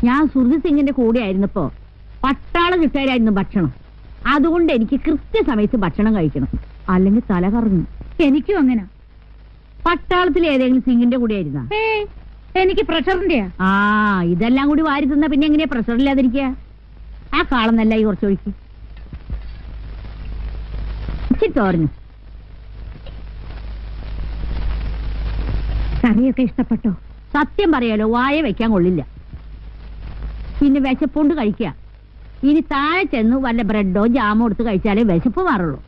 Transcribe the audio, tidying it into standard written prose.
ഞാൻ സുർജി സിംഗിന്റെ കൂടെ ആയിരുന്നപ്പോ പട്ടാളം കിട്ടാനായിരുന്നു ഭക്ഷണം. അതുകൊണ്ട് എനിക്ക് കൃത്യസമയത്ത് ഭക്ഷണം കഴിക്കണം, അല്ലെങ്കിൽ തല കറങ്ങും. എനിക്കും അങ്ങനെ. പട്ടാളത്തിൽ ഏതെങ്കിലും സിംഗിന്റെ കൂടെ ആയിരുന്ന? എനിക്ക് പ്രഷറിന്റെയാ. ആ, ഇതെല്ലാം കൂടി വാരി തിന്നാ പിന്നെ എങ്ങനെയാ പ്രഷർ ഇല്ലാതിരിക്കുക? ആ കാളന്നല്ല ഈ കുറച്ചൊഴിക്ക്. ഇച്ചിരി തോരഞ്ഞു. കറിയൊക്കെ ഇഷ്ടപ്പെട്ടോ? സത്യം പറയാലോ, വായ വെക്കാൻ കൊള്ളില്ല. പിന്നെ വിശപ്പുണ്ട് കഴിക്കുക. ഇനി താഴെ ചെന്ന് വല്ല ബ്രെഡോ ജാമോ എടുത്ത് കഴിച്ചാലേ വിശപ്പ് മാറുള്ളൂ.